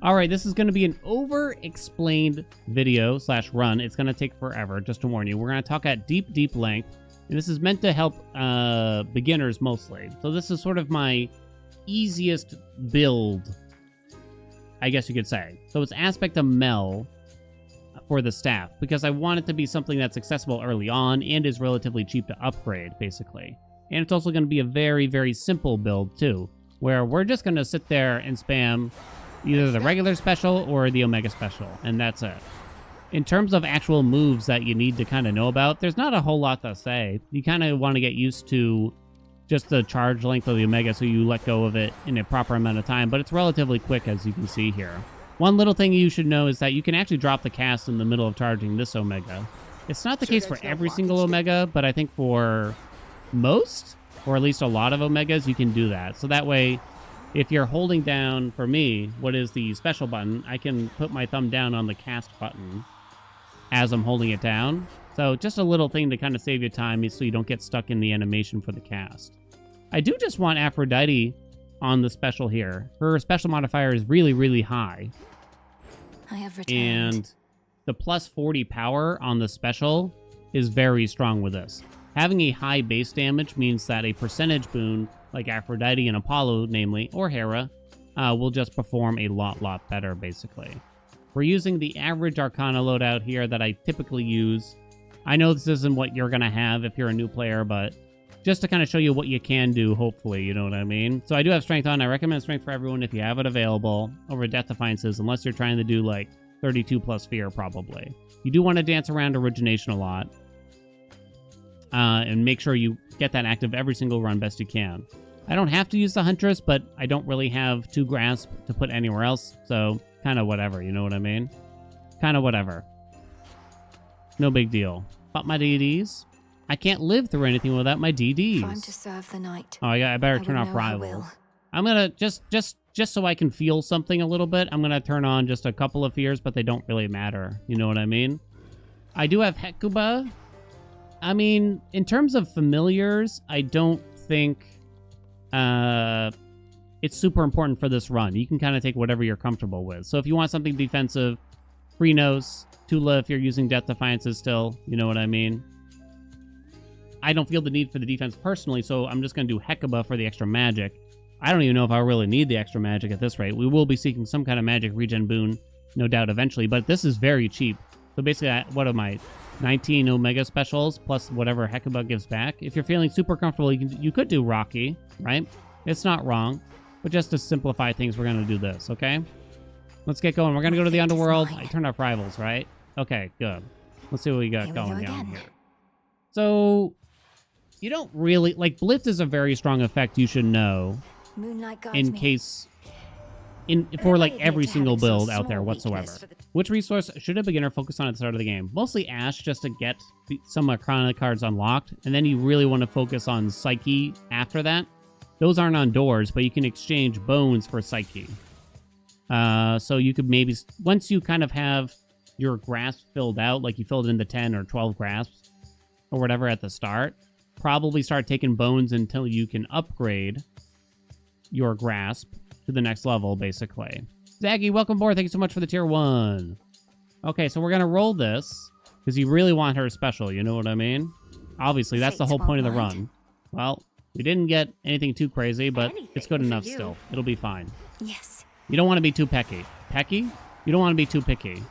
All right, this is going to be an over-explained video / run. It's going to take forever, just to warn you. We're going to talk at deep length, and this is meant to help beginners mostly. So this is sort of my easiest build, I guess you could say. So it's Aspect of Mel for the staff, because I want it to be something that's accessible early on and is relatively cheap to upgrade, basically. And it's also going to be a very simple build, too, where we're just going to sit there and spam either the regular special or the Omega special, and that's it. In terms of actual moves that you need to kind of know about, there's not a whole lot to say. You kind of want to get used to just the charge length of the Omega so you let go of it in a proper amount of time, but it's relatively quick, as you can see here. One little thing you should know is that you can actually drop the cast in the middle of charging this Omega. It's not the case for every single Omega, but I think for most, or at least a lot of Omegas, you can do that. So that way, if you're holding down, for me, what is the special button, I can put my thumb down on the cast button as I'm holding it down. So just a little thing to kind of save you time so you don't get stuck in the animation for the cast. I do just want Aphrodite on the special here. Her special modifier is really high. I have returned. And the plus 40 power on the special is very strong with this. Having a high base damage means that a percentage boon, like Aphrodite and Apollo, namely, or Hera, will just perform a lot better, basically. We're using the average Arcana loadout here that I typically use. I know this isn't what you're going to have if you're a new player, but just to kind of show you what you can do, hopefully, you know what I mean? So I do have Strength on. I recommend Strength for everyone if you have it available over Death Defiances, unless you're trying to do, like, 32 plus Fear, probably. You do want to dance around Origination a lot. And make sure you get that active every single run best you can. I don't have to use the Huntress, but I don't really have 2 Grasp to put anywhere else, so kind of whatever, you know what I mean? Kind of whatever. No big deal. But my DDs? I can't live through anything without my DDs. Time to serve the night. Oh, I better turn off Rivals. I'm gonna, just so I can feel something a little bit, I'm gonna turn on just a couple of fears, but they don't really matter, you know what I mean? I do have Hecuba. I mean, in terms of familiars, I don't think it's super important for this run. You can kind of take whatever you're comfortable with. So if you want something defensive, Chronos, Tula if you're using Death Defiances still, you know what I mean? I don't feel the need for the defense personally, so I'm just going to do Hecuba for the extra magic. I don't even know if I really need the extra magic at this rate. We will be seeking some kind of magic regen boon, no doubt, eventually, but this is very cheap. So basically, what am I? 19 Omega specials plus whatever Hecuba gives back. If you're feeling super comfortable, you could do Rocky, right? It's not wrong. But just to simplify things, we're going to do this, okay? Let's get going. We're going to go to the Underworld. I turned off Rivals, right? Okay, good. Let's see what we got going on here. So, you don't really... Like, Blitz is a very strong effect you should know in case... for like every single build out there whatsoever. Which resource should a beginner focus on at the start of the game? Mostly Ash, just to get some Arcana cards unlocked, and then you really want to focus on Psyche after that. Those aren't on doors, but you can exchange bones for Psyche. So you could maybe, once you kind of have your grasp filled out, like you filled in the 10 or 12 grasps or whatever at the start, probably start taking bones until you can upgrade your grasp to the next level, basically. Zaggy, welcome aboard. Thank you so much for the tier 1. Okay, so we're going to roll this, because you really want her special, you know what I mean? Obviously, that's the whole point of the run. Well, we didn't get anything too crazy, but it's good enough still. It'll be fine. Yes. You don't want to be too pecky. Pecky? You don't want to be too picky.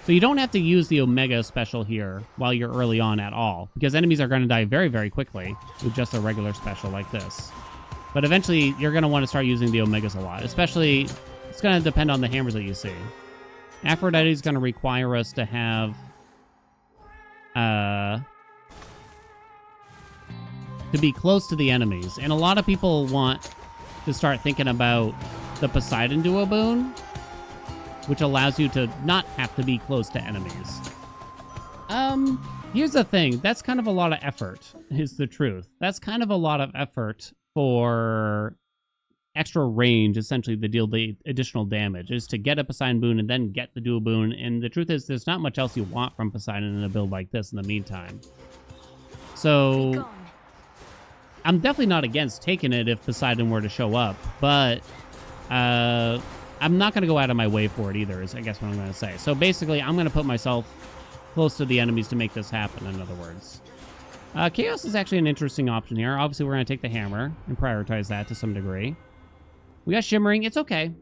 So you don't have to use the Omega special here while you're early on at all, because enemies are going to die very quickly with just a regular special like this. But eventually, you're going to want to start using the Omegas a lot. Especially, it's going to depend on the hammers that you see. Aphrodite is going to require us to have... to be close to the enemies. And a lot of people want to start thinking about the Poseidon Duo boon, which allows you to not have to be close to enemies. Here's the thing. That's kind of a lot of effort, is the truth. That's kind of a lot of effort for extra range, essentially, to deal the additional damage, is to get a Poseidon boon and then get the dual boon. And the truth is, there's not much else you want from Poseidon in a build like this in the meantime. So I'm definitely not against taking it if Poseidon were to show up, but I'm not going to go out of my way for it either, is I guess what I'm going to say. So basically, I'm going to put myself close to the enemies to make this happen, in other words. Chaos is actually an interesting option here. Obviously, we're going to take the hammer and prioritize that to some degree. We got shimmering. It's okay.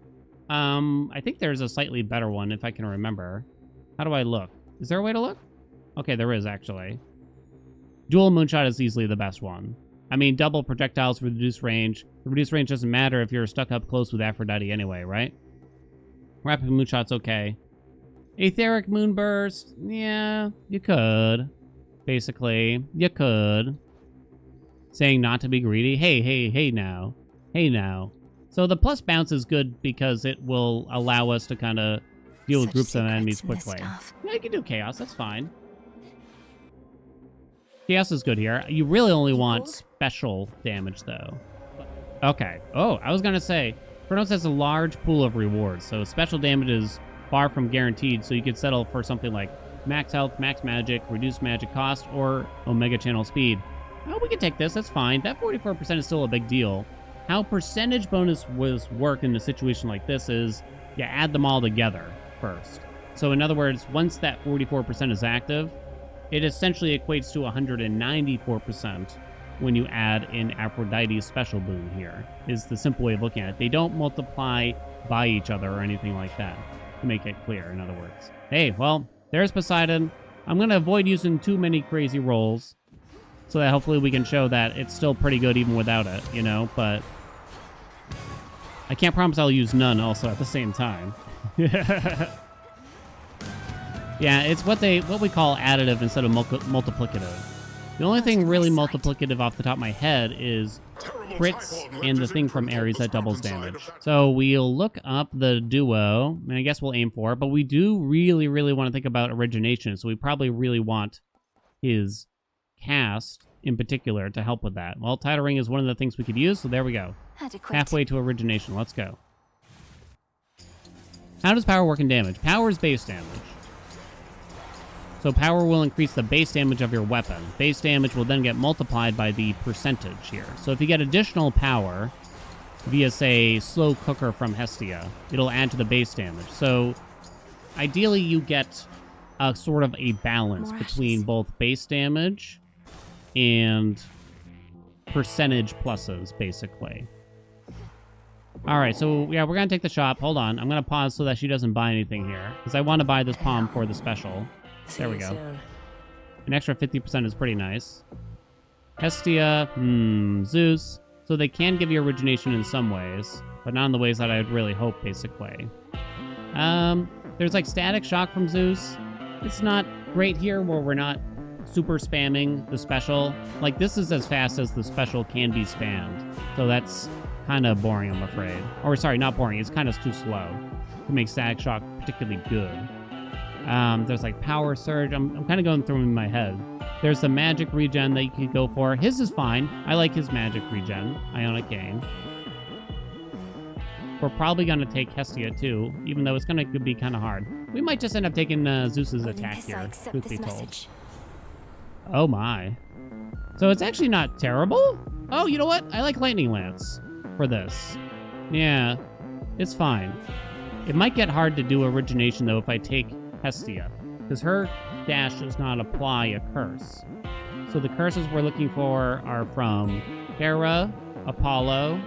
I think there's a slightly better one, if I can remember. How do I look? Is there a way to look? Okay, there is, actually. Dual moonshot is easily the best one. I mean, double projectiles with reduced range. The reduced range doesn't matter if you're stuck up close with Aphrodite anyway, right? Rapid moonshot's okay. Etheric moonburst? Yeah, you could. Basically, you could. Saying not to be greedy? Hey now. Hey now. So the plus bounce is good because it will allow us to kind of deal with groups of enemies quickly. Yeah, you can do chaos, that's fine. Chaos is good here. You really only want special damage, though. Okay. Oh, I was going to say, Chronos has a large pool of rewards, so special damage is far from guaranteed, so you could settle for something like max health, max magic, reduced magic cost, or Omega channel speed. Oh, we can take this. That's fine. That 44% is still a big deal. How percentage bonus work in a situation like this is you add them all together first. So in other words, once that 44% is active, it essentially equates to 194% when you add in Aphrodite's special boon here, is the simple way of looking at it. They don't multiply by each other or anything like that, to make it clear, in other words. Hey, well, there's Poseidon. I'm going to avoid using too many crazy rolls so that hopefully we can show that it's still pretty good even without it, you know, but I can't promise I'll use none also at the same time. Yeah, it's what we call additive instead of multiplicative. The only thing really multiplicative off the top of my head is crits and the thing from Ares that doubles damage. So we'll look up the duo, and I guess we'll aim for it, but we do really, really want to think about origination, so we probably really want his cast in particular to help with that. Well, Tidal Ring is one of the things we could use, so there we go. Halfway to origination. Let's go. How does power work in damage? Power is base damage. So power will increase the base damage of your weapon. Base damage will then get multiplied by the percentage here. So if you get additional power via, say, Slow Cooker from Hestia, it'll add to the base damage. So ideally you get a sort of a balance between both base damage and percentage pluses, basically. All right, so yeah, we're going to take the shop. Hold on. I'm going to pause so that she doesn't buy anything here, because I want to buy this palm for the special. There we go. An extra 50% is pretty nice. Hestia, Zeus. So they can give you origination in some ways, but not in the ways that I'd really hope, basically. There's like static shock from Zeus. It's not great here where we're not super spamming the special. Like, this is as fast as the special can be spammed. So that's kind of boring, I'm afraid. Or sorry, not boring. It's kind of too slow to make static shock particularly good. There's like power surge. I'm kind of going through in my head. There's the magic regen that you could go for. His is fine. I like his magic regen. Ionic gain. We're probably going to take Hestia too, even though it's going to be kind of hard. We might just end up taking Zeus's attack here, truth be told. Oh my. So it's actually not terrible? Oh, you know what? I like Lightning Lance for this. Yeah, it's fine. It might get hard to do origination though if I take Hestia, because her dash does not apply a curse. So the curses we're looking for are from Hera, Apollo.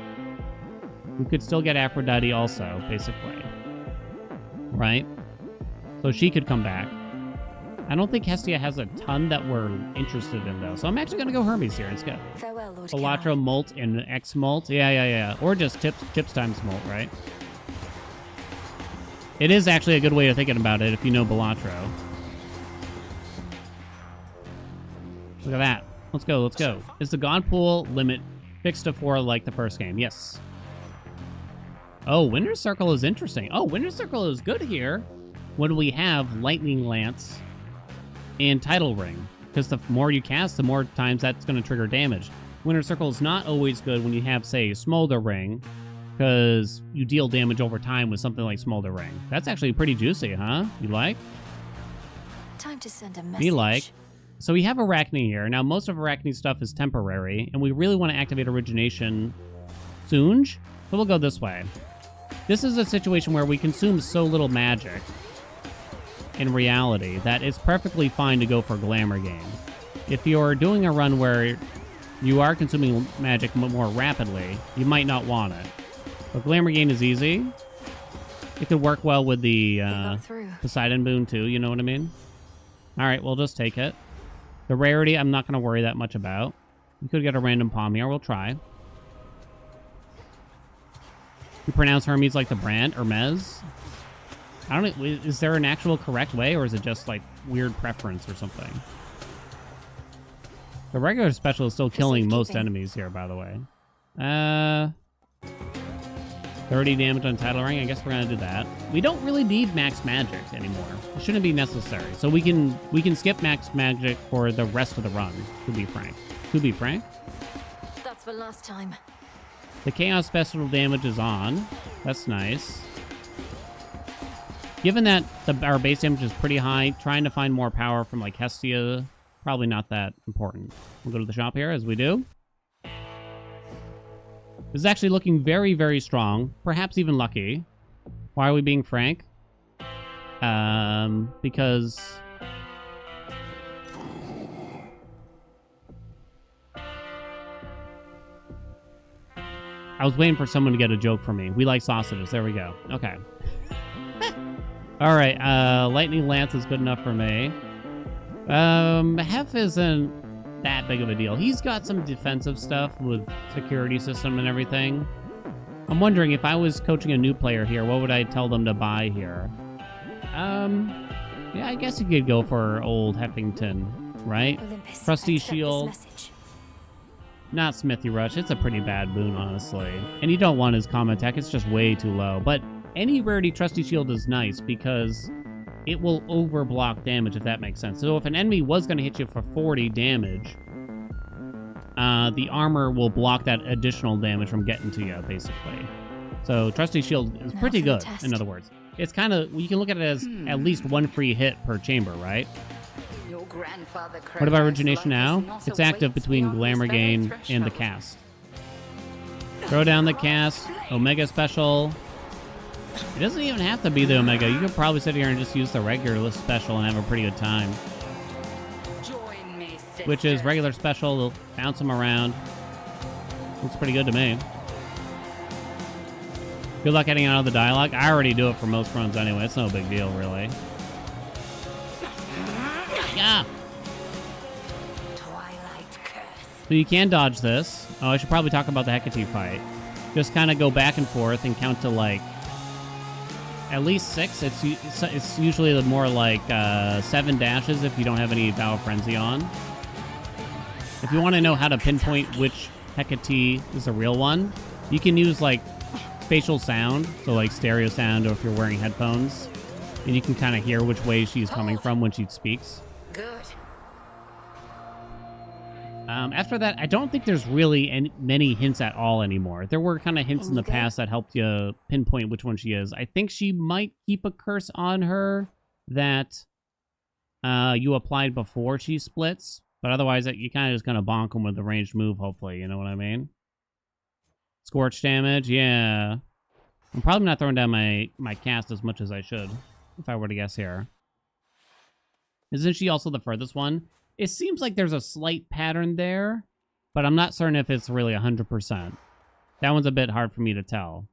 We could still get Aphrodite also, basically. Right? So she could come back. I don't think Hestia has a ton that we're interested in, though. So I'm actually going to go Hermes here instead. Farewell, Lord Elatro Molt and X Molt. Yeah. Or just tips times Molt, right? It is actually a good way of thinking about it if you know Belatro. Look at that. Let's go. Is the God Pool limit fixed to 4 like the first game? Yes. Oh, Winter Circle is interesting. Oh, Winter Circle is good here when we have Lightning Lance and Tidal Ring. Because the more you cast, the more times that's going to trigger damage. Winter Circle is not always good when you have, say, Smolder Ring, because you deal damage over time with something like Smolder Ring. That's actually pretty juicy, huh? You like? Time to send a message. Me like. So we have Arachne here. Now, most of Arachne's stuff is temporary, and we really want to activate Origination soon. So we'll go this way. this is a situation where we consume so little magic in reality that it's perfectly fine to go for glamour gain. If you're doing a run where you are consuming magic more rapidly, you might not want it. But glamour gain is easy. It could work well with the Poseidon boon too, you know what I mean? Alright, we'll just take it. The rarity, I'm not going to worry that much about. You could get a random palm here, we'll try. You pronounce Hermes like the brand, Hermes? I don't know, is there an actual correct way, or is it just like weird preference or something? The regular special is still killing most enemies here, by the way. 30 damage on title rank. I guess we're gonna do that. We don't really need max magic anymore. It shouldn't be necessary. So we can skip max magic for the rest of the run, to be frank. To be frank. That's the last time. The chaos special damage is on. That's nice. Given that our base damage is pretty high, trying to find more power from like Hestia, probably not that important. We'll go to the shop here as we do. This is actually looking very, very strong. Perhaps even lucky. Why are we being frank? Because... I was waiting for someone to get a joke from me. We like sausages. There we go. Okay. Alright, Lightning Lance is good enough for me. Hef isn't that big of a deal. He's got some defensive stuff with security system and everything. I'm wondering if I was coaching a new player here, what would I tell them to buy here? Yeah, I guess you could go for old Heffington, right? Olympus, Trusty accept this Shield. message. Not Smithy Rush. It's a pretty bad boon, honestly. And you don't want his common attack. It's just way too low. But any rarity Trusty Shield is nice because it will overblock damage, if that makes sense. So if an enemy was going to hit you for 40 damage, the armor will block that additional damage from getting to you, basically. So Trusty Shield is pretty good, in other words. It's kind of, you can look at it as at least one free hit per chamber, right? What about Origination now? It's active between Glamour Gain and the cast. Throw down the cast, Omega Special. It doesn't even have to be the Omega. You could probably sit here and just use the regular list special and have a pretty good time. Which is regular special, they'll bounce them around. Looks pretty good to me. Good luck getting out of the dialogue. I already do it for most runs anyway. It's no big deal, really. Yeah. So you can dodge this. Oh, I should probably talk about the Hecate fight. Just kind of go back and forth and count to like at least 6. It's usually the more like 7 dashes if you don't have any Vow of Frenzy on. If you want to know how to pinpoint which Hecate is a real one, you can use like spatial sound, so like stereo sound, or if you're wearing headphones, and you can kind of hear which way she's coming from when she speaks. Good. After that, I don't think there's really many hints at all anymore. There were kind of hints in the past that helped you pinpoint which one she is. I think she might keep a curse on her that you applied before she splits, but otherwise you kind of just gonna bonk them with the ranged move, hopefully, you know what I mean? Scorch damage, yeah. I'm probably not throwing down my cast as much as I should, if I were to guess here. Isn't she also the furthest one? It seems like there's a slight pattern there, but I'm not certain if it's really 100%. That one's a bit hard for me to tell.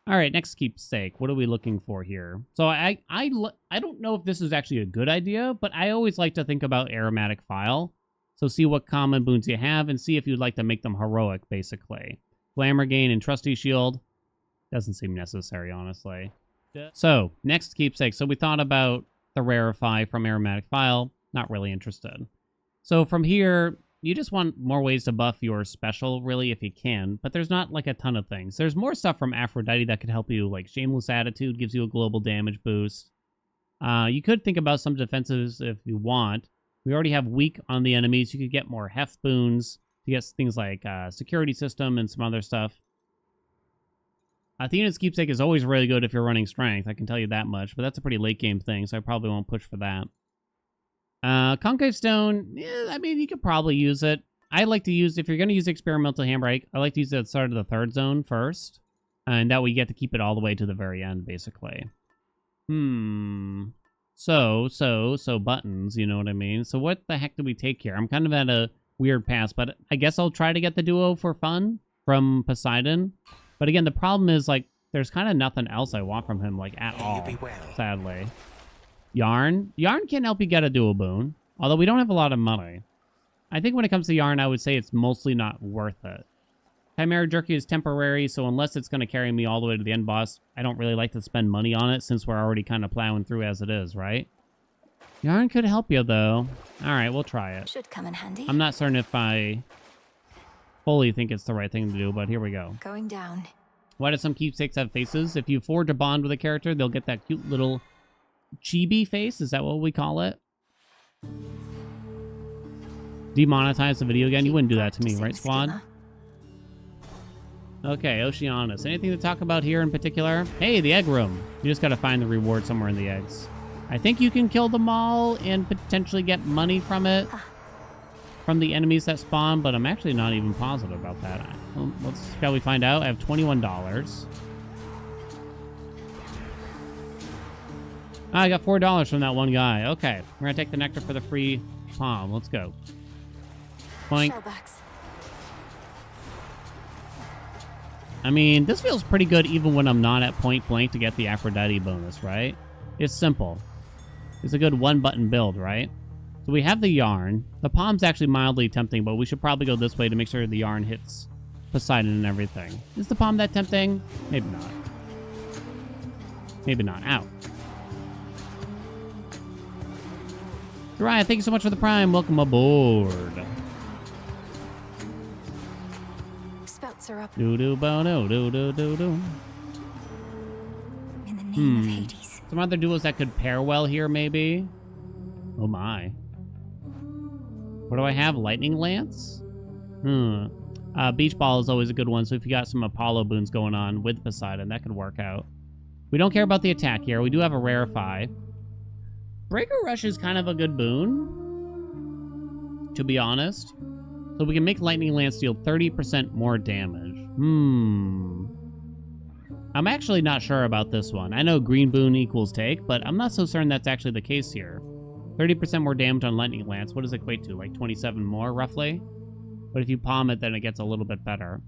All right, next keepsake. What are we looking for here? So I don't know if this is actually a good idea, but I always like to think about aromatic file. So see what common boons you have and see if you'd like to make them heroic, basically. Glamour Gain and Trusty Shield. Doesn't seem necessary, honestly. So, next keepsake. So we thought about the Rarify from aromatic file. Not really interested. So from here, you just want more ways to buff your special, really, if you can. But there's not, like, a ton of things. There's more stuff from Aphrodite that could help you, like Shameless Attitude gives you a global damage boost. You could think about some defensives if you want. We already have Weak on the enemies. You could get more Heft boons to get things like Security System and some other stuff. Athena's Keepsake is always really good if you're running Strength, I can tell you that much. But that's a pretty late game thing, so I probably won't push for that. Concave Stone, I mean, you could probably use it. I like to use, if you're going to use Experimental Handbrake, I like to use it at the start of the 3rd zone first. And that way you get to keep it all the way to the very end, basically. So buttons, you know what I mean? So what the heck do we take here? I'm kind of at a weird pass, but I guess I'll try to get the duo for fun from Poseidon. But again, the problem is, like, there's kind of nothing else I want from him, like, at all, sadly. Yarn? Yarn can help you get a duo boon, although we don't have a lot of money. I think when it comes to Yarn, I would say it's mostly not worth it. Chimera Jerky is temporary, so unless it's going to carry me all the way to the end boss, I don't really like to spend money on it since we're already kind of plowing through as it is, right? Yarn could help you, though. All right, we'll try it. Should come in handy. I'm not certain if I fully think it's the right thing to do, but here we go. Going down. Why do some keepsakes have faces? If you forge a bond with a character, they'll get that cute little chibi face. Is that what we call it? Demonetize the video again? You wouldn't do that to me, right, squad? Okay, Oceanus. Anything to talk about here in particular? Hey, the egg room. You just gotta find the reward somewhere in the eggs. I think you can kill them all and potentially get money from it. From the enemies that spawn, but I'm actually not even positive about that. Well, shall we find out? I have $21. I got $4 from that one guy. Okay, we're gonna take the nectar for the free palm. Let's go. Boink. I mean, this feels pretty good even when I'm not at point blank to get the Aphrodite bonus, right? It's simple. It's a good one-button build, right? So we have the yarn. The palm's actually mildly tempting, but we should probably go this way to make sure the yarn hits Poseidon and everything. Is the palm that tempting? Maybe not. Maybe not. Ow. Ryan, thank you so much for the prime. Welcome aboard. Spouts are up. Do-do-bo-do, do-do-do-do. In the name of Hades. Some other duos that could pair well here, maybe. Oh my. What do I have? Lightning Lance? Beach Ball is always a good one, so if you got some Apollo boons going on with Poseidon, that could work out. We don't care about the attack here. We do have a Rarefy. Breaker Rush is kind of a good boon, to be honest. So we can make Lightning Lance deal 30% more damage. I'm actually not sure about this one. I know green boon equals take, but I'm not so certain that's actually the case here. 30% more damage on Lightning Lance. What does it equate to? Like 27 more, roughly? But if you palm it, then it gets a little bit better.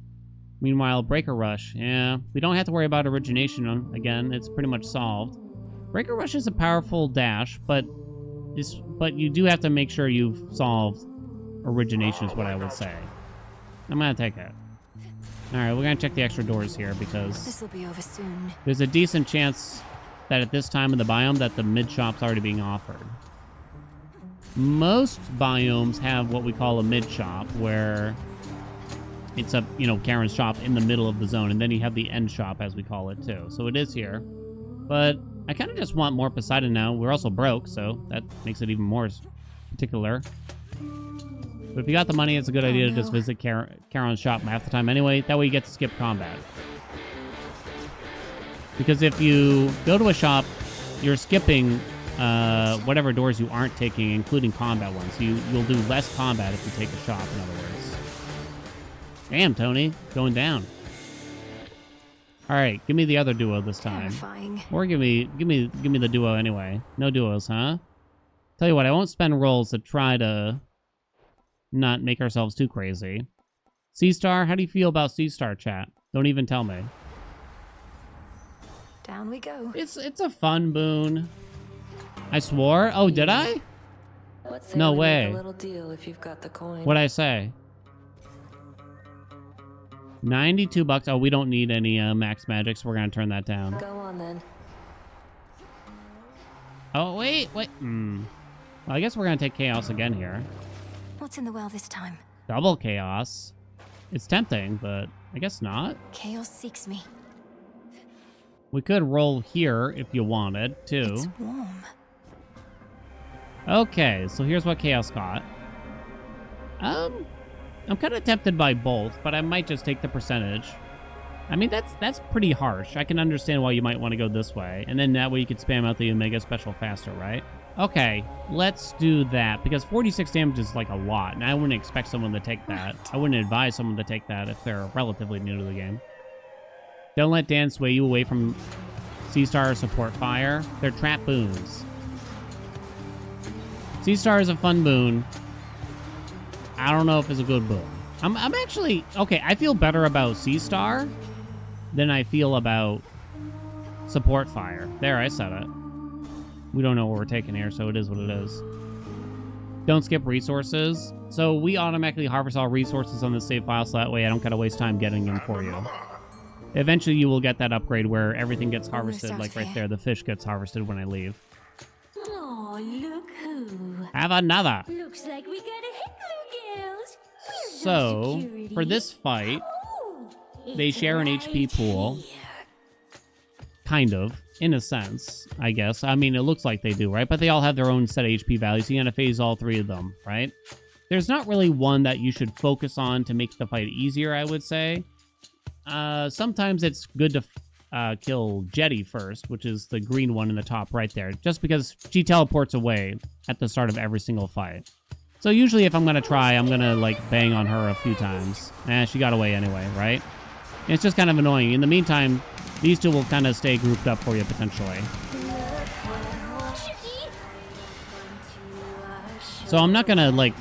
Meanwhile, Breaker Rush, yeah, we don't have to worry about origination. Again, it's pretty much solved. Breaker Rush is a powerful dash, but you do have to make sure you've solved origination is what I would say. I'm gonna take it. Alright, we're gonna check the extra doors here because This'll be over soon. There's a decent chance that at this time in the biome that the mid shop's already being offered. Most biomes have what we call a mid shop, where it's a, Karen's shop in the middle of the zone, and then you have the end shop, as we call it, too. So it is here. But I kind of just want more Poseidon now. We're also broke, so that makes it even more particular. But if you got the money, it's a good idea to just visit Karen's shop half the time anyway. That way you get to skip combat. Because if you go to a shop, you're skipping whatever doors you aren't taking, including combat ones. So you'll do less combat if you take a shop, in other words. Damn, Tony. Going down. Alright, give me the other duo this time. Terrifying. Or give me the duo anyway. No duos, huh? Tell you what, I won't spend rolls to try to not make ourselves too crazy. C-Star, how do you feel about C-Star, chat? Don't even tell me. Down we go. It's a fun boon. I swore? Oh, did I? No way. Make a little deal if you've got the coin. What'd I say? 92 bucks. Oh, we don't need any max magic, so we're gonna turn that down. Go on then. Oh, wait. Well, I guess we're gonna take Chaos again here. What's in the well this time? Double Chaos. It's tempting, but I guess not. Chaos seeks me. We could roll here if you wanted, too. It's warm. Okay, so here's what Chaos got. I'm kind of tempted by both, but I might just take the percentage. I mean, that's pretty harsh. I can understand why you might want to go this way, and then that way you could spam out the Omega Special faster, right? Okay, let's do that, because 46 damage is like a lot, and I wouldn't expect someone to take that. I wouldn't advise someone to take that if they're relatively new to the game. Don't let Dan sway you away from Sea Star or support fire. They're trap boons. Sea Star is a fun boon. I don't know if it's a good boon. I'm actually... Okay, I feel better about Sea Star than I feel about support fire. There, I said it. We don't know what we're taking here, so it is what it is. Don't skip resources. So we automatically harvest all resources on the save file, so that way I don't gotta waste time getting them for you. Eventually you will get that upgrade where everything gets harvested, like right there. The fish gets harvested when I leave. Oh, look who. Have another. Looks like we got a heckler, girls. So, for this fight, they share an HP pool. Kind of. In a sense, I guess. I mean, it looks like they do, right? But they all have their own set of HP values. So you gotta phase all three of them, right? There's not really one that you should focus on to make the fight easier, I would say. Sometimes it's good to kill Jetty first, which is the green one in the top right there, just because she teleports away at the start of every single fight. So usually if I'm gonna try, I'm gonna, like, bang on her a few times. She got away anyway, right? And it's just kind of annoying. In the meantime, these two will kind of stay grouped up for you, potentially. So I'm not gonna, like,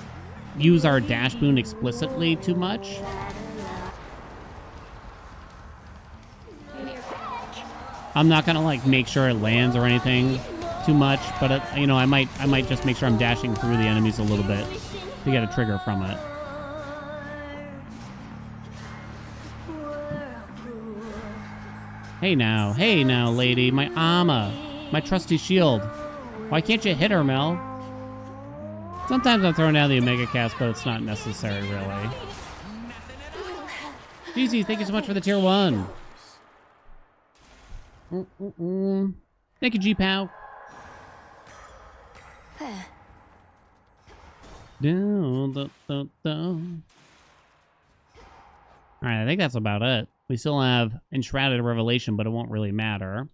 use our dash boon explicitly too much. I'm not gonna, like, make sure it lands or anything too much, but, you know, I might just make sure I'm dashing through the enemies a little bit to get a trigger from it. Hey now, lady, my armor, my trusty shield. Why can't you hit her, Mel? Sometimes I'm throwing down the Omega cast, but it's not necessary, really. Easy, thank you so much for the tier 1. Thank you, G-Pow. Alright, I think that's about it. We still have Enshrouded Revelation, but it won't really matter.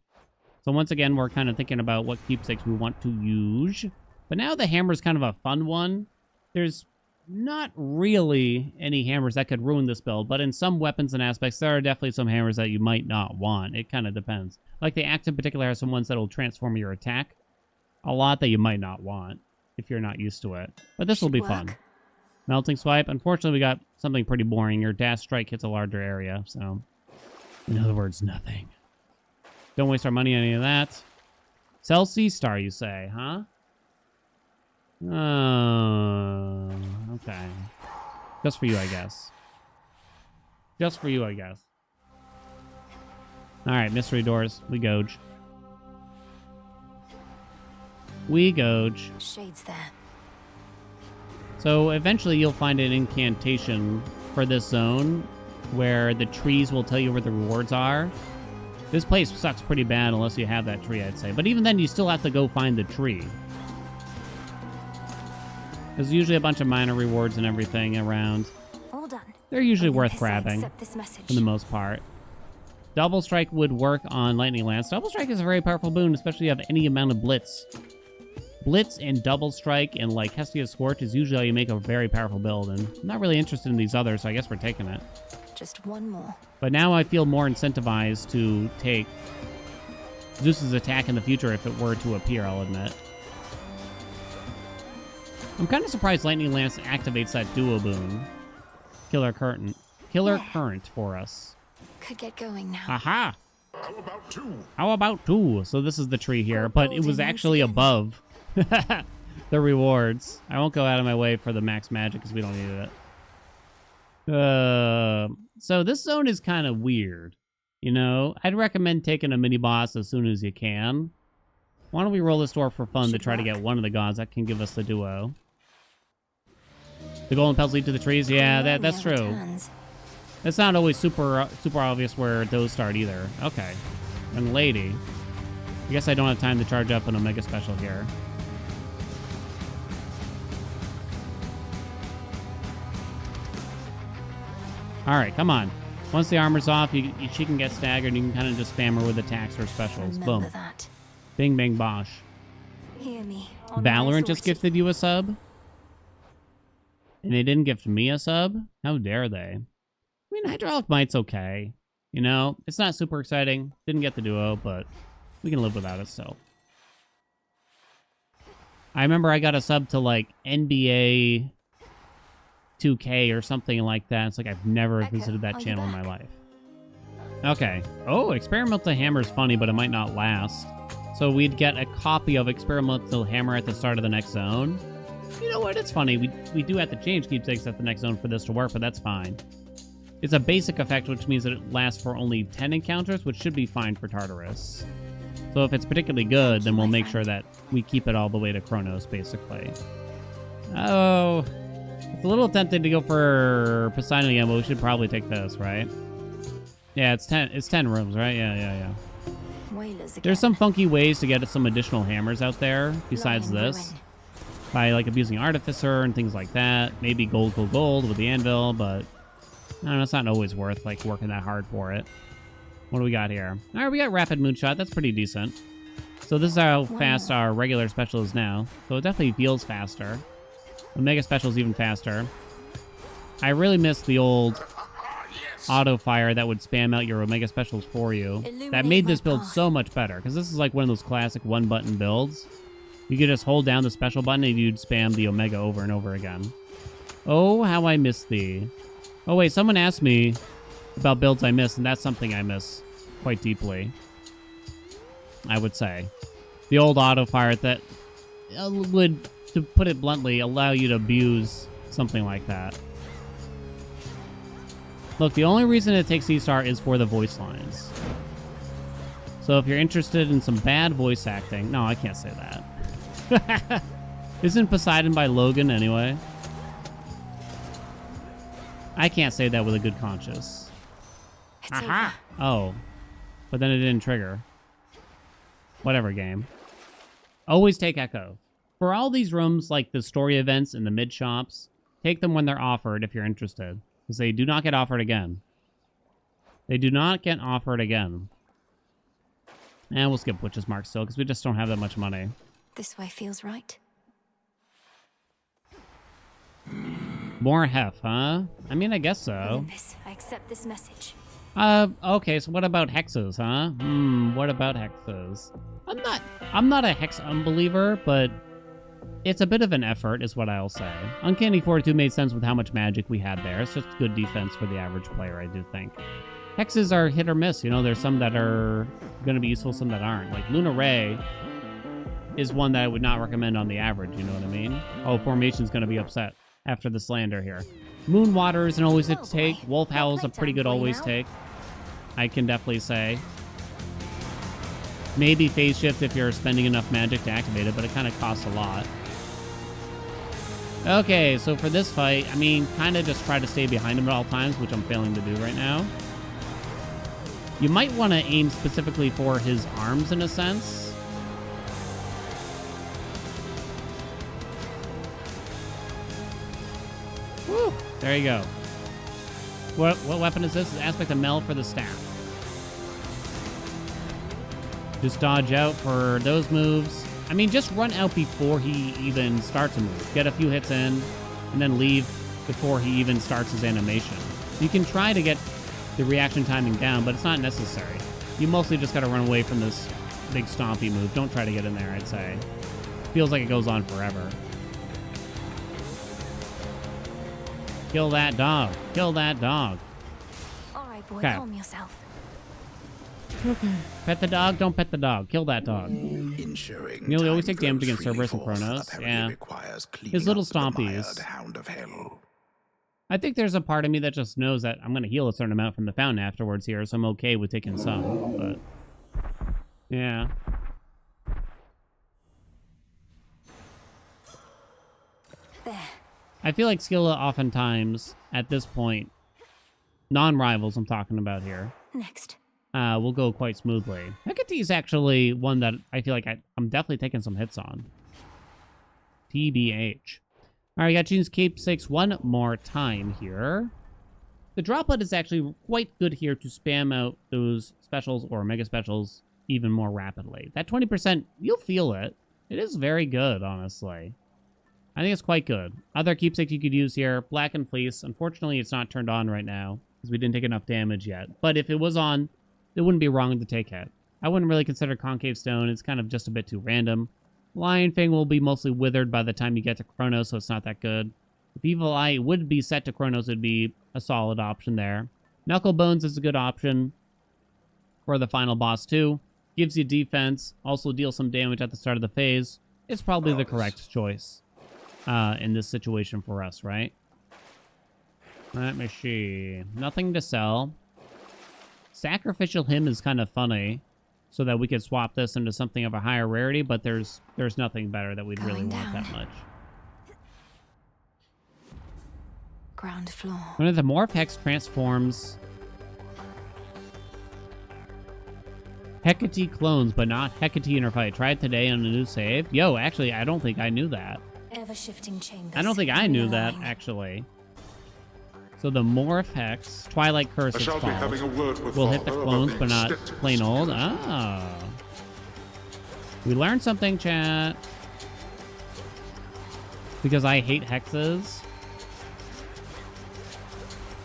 So once again, we're kind of thinking about what keepsakes we want to use. But now the hammer's kind of a fun one. There's not really any hammers that could ruin this build, but in some weapons and aspects, there are definitely some hammers that you might not want. It kind of depends. Like the axe in particular has some ones that will transform your attack. A lot that you might not want if you're not used to it. But this will be fun. Melting Swipe. Unfortunately, we got something pretty boring. Your dash strike hits a larger area, so... In other words, nothing. Don't waste our money on any of that. Sell Sea Star, you say, huh? Oh, okay. Just for you, I guess. Just for you, I guess. Alright, mystery doors. We goge. We goge. Shades there. So eventually you'll find an incantation for this zone where the trees will tell you where the rewards are. This place sucks pretty bad unless you have that tree, I'd say. But even then, you still have to go find the tree. There's usually a bunch of minor rewards and everything around. All done. They're usually worth grabbing, This message. for the most part. Double Strike would work on Lightning Lance. Double Strike is a very powerful boon, especially if you have any amount of Blitz. Blitz and Double Strike and, like, Hestia's Scorch is usually how you make a very powerful build, and I'm not really interested in these others, so I guess we're taking it. Just one more. But now I feel more incentivized to take Zeus's attack in the future if it were to appear, I'll admit. I'm kind of surprised Lightning Lance activates that duo boon. Killer Current for us. Could get going now. Aha! How about 2? How about 2? So this is the tree here, but it was actually above the rewards. I won't go out of my way for the max magic because we don't need it. So this zone is kind of weird. You know, I'd recommend taking a mini boss as soon as you can. Why don't we roll this door for fun to try to get one of the gods that can give us the duo? The golden petals lead to the trees. Yeah, that's true. It's not always super obvious where those start either. Okay. Young lady. I guess I don't have time to charge up an Omega special here. Alright, come on. Once the armor's off, she can get staggered and you can kind of just spam her with attacks or specials. Boom. That. Bing, bang, bosh. Hear me. Valorant just gifted you a sub? And they didn't gift me a sub? How dare they? I mean, Hydraulic Might's okay. You know, it's not super exciting. Didn't get the duo, but we can live without it still. I remember I got a sub to like NBA 2K or something like that. It's like I've never Echo, visited that are you channel in my back? life. Okay. Oh, Experimental Hammer is funny, but it might not last. So we'd get a copy of Experimental Hammer at the start of the next zone. You know what? It's funny. We do have to change keepsakes at the next zone for this to work, but that's fine. It's a basic effect, which means that it lasts for only 10 encounters, which should be fine for Tartarus. So if it's particularly good, then we'll make sure that we keep it all the way to Chronos, basically. Oh, it's a little tempting to go for Poseidon again, but we should probably take this, right? Yeah, it's 10 rooms, right? Yeah. Whalers again. There's some funky ways to get some additional hammers out there besides Lying this. ruin. By like abusing Artificer and things like that. Maybe gold with the anvil, but I don't know, it's not always worth like working that hard for it. What do we got here? All right, we got Rapid Moonshot. That's pretty decent. So this is how fast our regular special is now. So it definitely feels faster. The Mega Special is even faster. I really miss the old auto fire that would spam out your Omega Specials for you. That Illuminate made my this build path. so much better, because this is like one of those classic one-button builds. You could just hold down the special button and you'd spam the Omega over and over again. Oh, how I miss thee. Oh, wait, someone asked me about builds I miss, and that's something I miss quite deeply, I would say. The old auto fire that would, to put it bluntly, allow you to abuse something like that. Look, the only reason it takes C-Star is for the voice lines. So if you're interested in some bad voice acting... No, I can't say that. Isn't Poseidon by Logan anyway? I can't say that with a good conscience. It's Aha! Oh. But then it didn't trigger. Whatever, game. Always take Echo. For all these rooms, like the story events and the mid-shops, take them when they're offered if you're interested. Because they do not get offered again. They do not get offered again. And we'll skip Witch's Mark still, because we just don't have that much money. This way feels right. More hef, huh? I mean, I guess so. Olympus, I accept this message. Okay, so what about hexes, huh? What about hexes? I'm not a hex unbeliever, but it's a bit of an effort, is what I'll say. Uncanny Fortitude made sense with how much magic we had there. It's just good defense for the average player, I do think. Hexes are hit or miss, you know, there's some that are going to be useful, some that aren't. Like Luna Ray is one that I would not recommend on the average, you know what I mean? Oh, Formation's going to be upset after the slander here. Moonwater isn't always a take. Wolf Howl's a pretty good always take, I can definitely say. Maybe Phase Shift if you're spending enough magic to activate it, but it kind of costs a lot. Okay, so for this fight, I mean, kind of just try to stay behind him at all times, which I'm failing to do right now. You might want to aim specifically for his arms in a sense. Woo! There you go. What weapon is this? It's Aspect of Mel for the staff. Just dodge out for those moves. I mean, just run out before he even starts a move. Get a few hits in, and then leave before he even starts his animation. You can try to get the reaction timing down, but it's not necessary. You mostly just gotta run away from this big stompy move. Don't try to get in there, I'd say. Feels like it goes on forever. Kill that dog. Kill that dog. All right, boy, Okay. calm yourself. Okay. Pet the dog, don't pet the dog. Kill that dog. Ensuring You know, we always time take damage flows against freely Cerberus and forth Chronos. apparently Yeah. requires His cleaning little up the stompies. mired Hound of Hell. I think there's a part of me that just knows that I'm going to heal a certain amount from the fountain afterwards here, so I'm okay with taking some, but... Yeah. There. I feel like Scylla oftentimes, at this point, non-rivals I'm talking about here, Next. will go quite smoothly. Hecate is actually one that I feel like I'm definitely taking some hits on. TBH. All right, got Gene's Keepsakes one more time here. The droplet is actually quite good here to spam out those specials or mega specials even more rapidly. That 20%, you'll feel it. It is very good, honestly. I think it's quite good. Other keepsakes you could use here, Black and Fleece. Unfortunately, it's not turned on right now. because we didn't take enough damage yet. But if it was on, it wouldn't be wrong to take it. I wouldn't really consider Concave Stone. It's kind of just a bit too random. Lion Fang will be mostly withered by the time you get to Chronos, so it's not that good. If Evil Eye would be set to Chronos, it would be a solid option there. Knuckle Bones is a good option for the final boss, too. Gives you defense, also deals some damage at the start of the phase. It's probably the correct choice in this situation for us, right? Let me see. Nothing to sell. Sacrificial Hymn is kind of funny, so that we could swap this into something of a higher rarity, but there's nothing better that we'd really want that much. Ground floor. When the Morph Hex transforms Hecate clones, but not Hecate in her fight. Try it today on a new save. Yo, actually, I don't think I knew that. Ever-shifting chambers. I don't think I knew that, actually. So the Morph Hex, Twilight Curse is called. Will hit the clones, but not plain old. Ah. We learned something, chat. Because I hate hexes.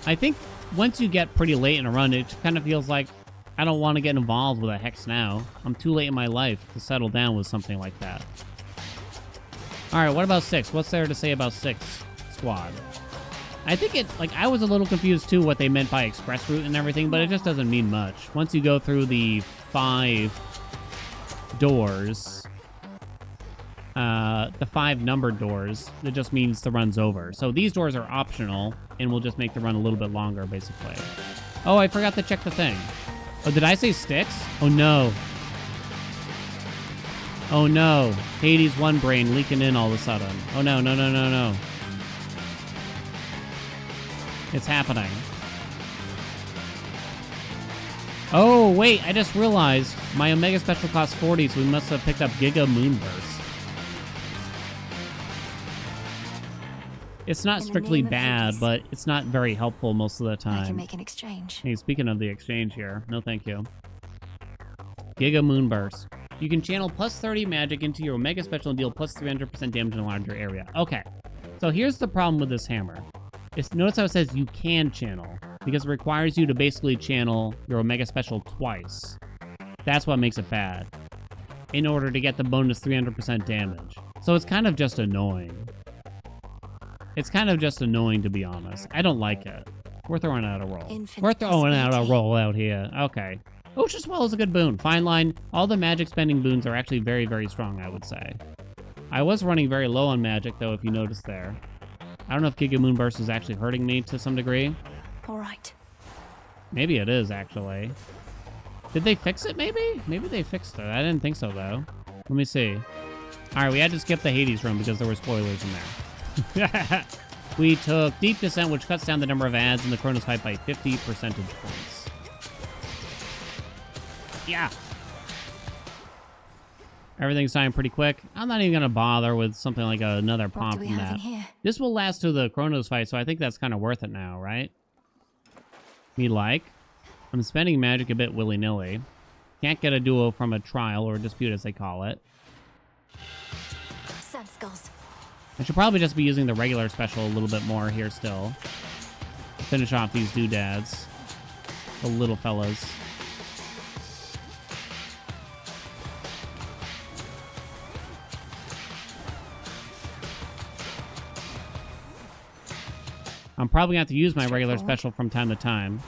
I think once you get pretty late in a run, it kind of feels like I don't want to get involved with a hex now. I'm too late in my life to settle down with something like that. Alright, what about 6? What's there to say about 6 squad? I think it, like, I was a little confused too what they meant by express route and everything, but it just doesn't mean much. Once you go through the 5 doors, the 5 numbered doors, it just means the run's over. So these doors are optional, and will just make the run a little bit longer, basically. Oh, I forgot to check the thing. Oh, did I say sticks? Oh, no. Oh, no. Hades 1 brain leaking in all of a sudden. Oh, no, no, no, no, no. It's happening. Oh, wait, I just realized my Omega Special costs 40, so we must have picked up Giga Moonburst. It's not strictly bad, but it's not very helpful most of the time. I can make an exchange. Hey, speaking of the exchange here, no thank you. Giga Moonburst. You can channel plus 30 magic into your Omega Special and deal plus 300% damage in a larger area. Okay, so here's the problem with this hammer. Notice how it says you can channel, because it requires you to basically channel your Omega Special twice. That's what makes it bad, in order to get the bonus 300% damage. So it's kind of just annoying. It's kind of just annoying, to be honest. I don't like it. We're throwing out a roll. We're throwing out a roll out here. Okay. Ocean Swell is a good boon. Fine line. All the magic spending boons are actually very, very strong, I would say. I was running very low on magic, though, if you noticed there. I don't know if Giga Moonburst is actually hurting me to some degree. All right. Maybe it is, actually. Did they fix it, maybe? Maybe they fixed it. I didn't think so, though. Let me see. All right, we had to skip the Hades room because there were spoilers in there. We took Deep Descent, which cuts down the number of ads in the Chronos fight by 50 percentage points. Yeah. Everything's dying pretty quick. I'm not even going to bother with something like another pomp from that. This will last to the Chronos fight, so I think that's kind of worth it now, right? Me like. I'm spending magic a bit willy-nilly. Can't get a duo from a trial or a dispute, as they call it. Sand skulls. I should probably just be using the regular special a little bit more here still. Finish off these doodads. The little fellas. I'm probably going to have to use my regular special from time to time.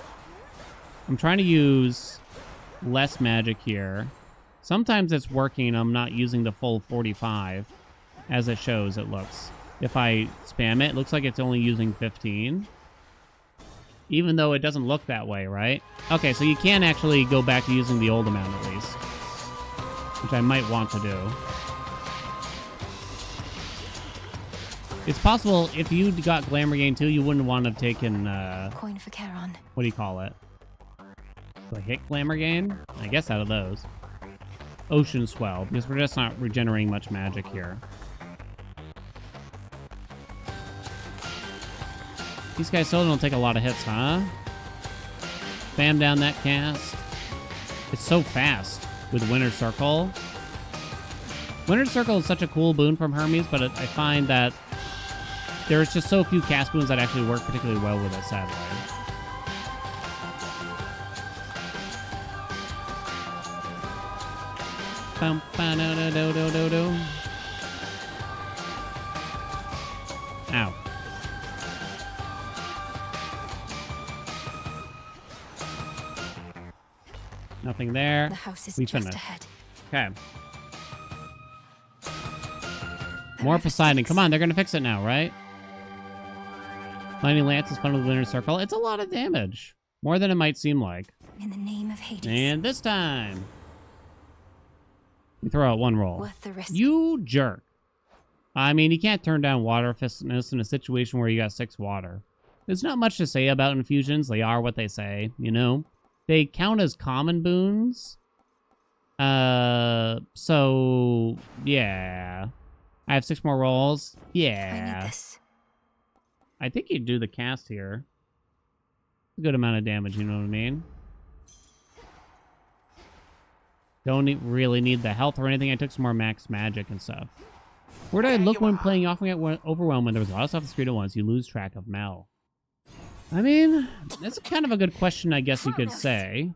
I'm trying to use less magic here. Sometimes it's working. I'm not using the full 45. As it shows, it looks. If I spam it, it looks like it's only using 15. Even though it doesn't look that way, right? Okay, so you can actually go back to using the old amount at least. Which I might want to do. It's possible if you got Glamour Gain too, you wouldn't want to have taken, Coin for Charon. what do you call it? Do I hit Glamour Gain? I guess out of those. Ocean Swell, because we're just not regenerating much magic here. These guys still don't take a lot of hits, huh? Spam down that cast. It's so fast with Winter Circle. Winter Circle is such a cool boon from Hermes, but I find that there's just so few cast boons that actually work particularly well with it, sadly. Bum, ba, do, do, do, do, do, do. Ow. Nothing there. The house is We just finished. ahead. Okay. More Poseidon. Come on, they're gonna fix it now, right? Lightning Lance is fun with the inner circle. It's a lot of damage. More than it might seem like. In the name of Hades. And this time, we throw out one roll. Worth the risk. You jerk. I mean, you can't turn down water fistness in a situation where you got 6 water. There's not much to say about infusions. They are what they say, you know? They count as common boons. So, yeah. I have 6 more rolls. I Yeah. need this. I think you do the cast here. A good amount of damage, you know what I mean? Don't really need the health or anything. I took some more max magic and stuff. Where did I look when playing Offering at Overwhelm when there was a lot of stuff on the screen at once? You lose track of Mel. I mean, that's kind of a good question, I guess you could say.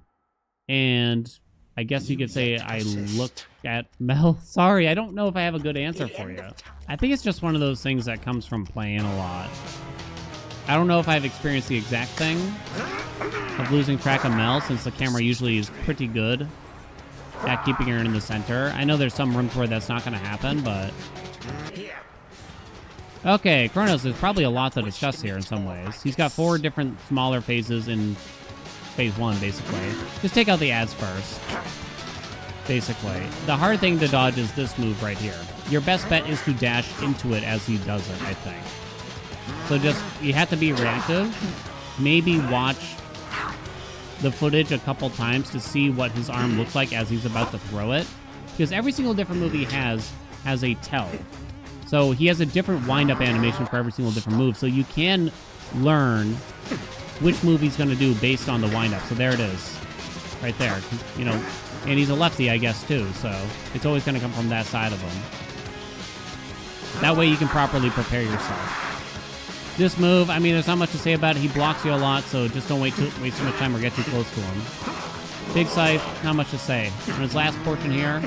And I guess you could say I looked at Mel. Sorry, I don't know if I have a good answer for you. I think it's just one of those things that comes from playing a lot. I don't know if I've experienced the exact thing of losing track of Mel, since the camera usually is pretty good at keeping her in the center. I know there's some rooms where that's not going to happen, but... Okay, Chronos, there's probably a lot to discuss here in some ways. He's got 4 different smaller phases in phase 1, basically. Just take out the ads first, basically. The hard thing to dodge is this move right here. Your best bet is to dash into it as he does it, I think. So just, you have to be reactive. Maybe watch the footage a couple times to see what his arm looks like as he's about to throw it. Because every single different move he has a tell. So he has a different wind-up animation for every single different move. So you can learn which move he's going to do based on the wind-up. So there it is. Right there. You know, and he's a lefty, I guess, too. So it's always going to come from that side of him. That way you can properly prepare yourself. This move, I mean, there's not much to say about it. He blocks you a lot, so just don't waste too much time or get too close to him. Big Scythe, not much to say. On his last portion here,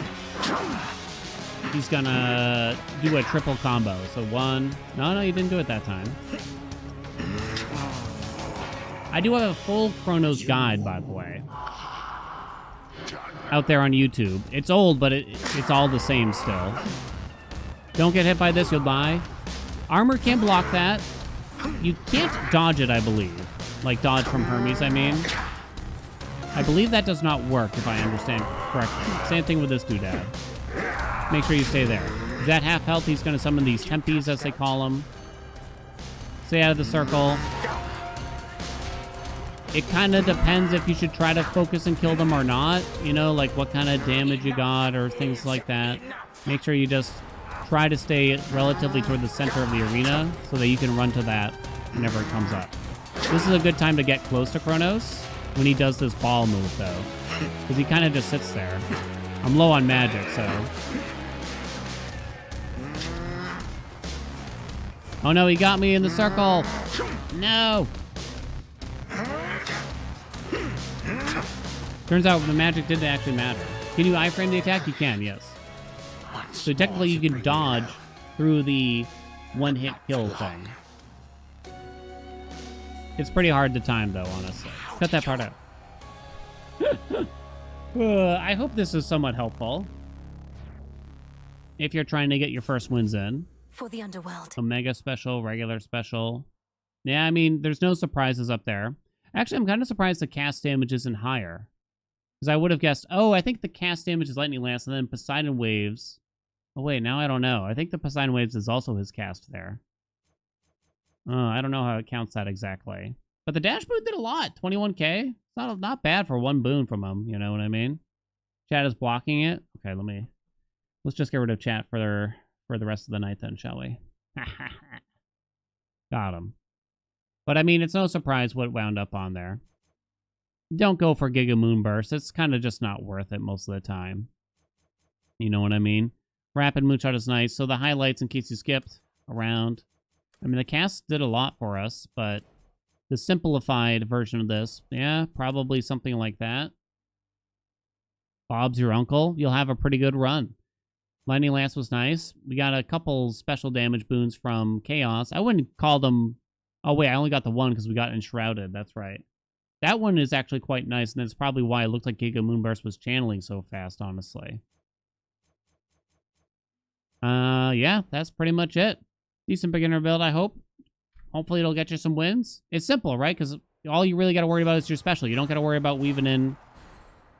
he's gonna do a triple combo. So 1... No, you didn't do it that time. I do have a full Chronos guide, by the way, out there on YouTube. It's old, but it's all the same still. Don't get hit by this, you'll die. Armor can block that. You can't dodge it, I believe. Like dodge from Hermes, I mean. I believe that does not work, if I understand correctly. Same thing with this doodad. Make sure you stay there. He's at half health. He's going to summon these Tempes, as they call them. Stay out of the circle. It kind of depends if you should try to focus and kill them or not. You know, like what kind of damage you got or things like that. Make sure you just try to stay relatively toward the center of the arena so that you can run to that whenever it comes up. This is a good time to get close to Chronos when he does this ball move, though. Because he kind of just sits there. I'm low on magic, so... Oh no, he got me in the circle! No! Turns out the magic didn't actually matter. Can you iframe the attack? You can, yes. So technically you can dodge through the one-hit kill thing. It's pretty hard to time, though, honestly. Cut that part out. I hope this is somewhat helpful. If you're trying to get your first wins in. For the Underworld. Omega special, regular special. Yeah, I mean, there's no surprises up there. Actually, I'm kind of surprised the cast damage isn't higher. Because I would have guessed, oh, I think the cast damage is Lightning Lance, and then Poseidon Waves. Oh, wait, now I don't know. I think the Poseidon Waves is also his cast there. I don't know how it counts that exactly. But the dash boon did a lot. 21k. It's not bad for one boon from him. You know what I mean? Chat is blocking it. Okay, let's just get rid of chat for the rest of the night then, shall we? Got him. But I mean, it's no surprise what wound up on there. Don't go for Giga Moonburst. It's kind of just not worth it most of the time. You know what I mean? Rapid Moonshot is nice. So the highlights, in case you skipped around. I mean, the cast did a lot for us, but the simplified version of this, yeah, probably something like that. Bob's your uncle, you'll have a pretty good run. Lightning Lance was nice. We got a couple special damage boons from Chaos. I wouldn't call them... Oh, wait, I only got the one because we got Enshrouded. That's right. That one is actually quite nice, and that's probably why it looked like Giga Moonburst was channeling so fast, honestly. Yeah, that's pretty much it. Decent beginner build, I hope. Hopefully it'll get you some wins. It's simple, right? Because all you really got to worry about is your special. You don't got to worry about weaving in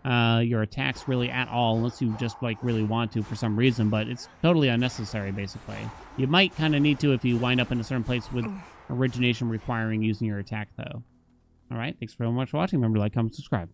your attacks really at all, unless you just like really want to for some reason, but it's totally unnecessary, basically. You might kind of need to if you wind up in a certain place with origination requiring using your attack, though. All right, thanks very much for watching. Remember to like, comment, subscribe.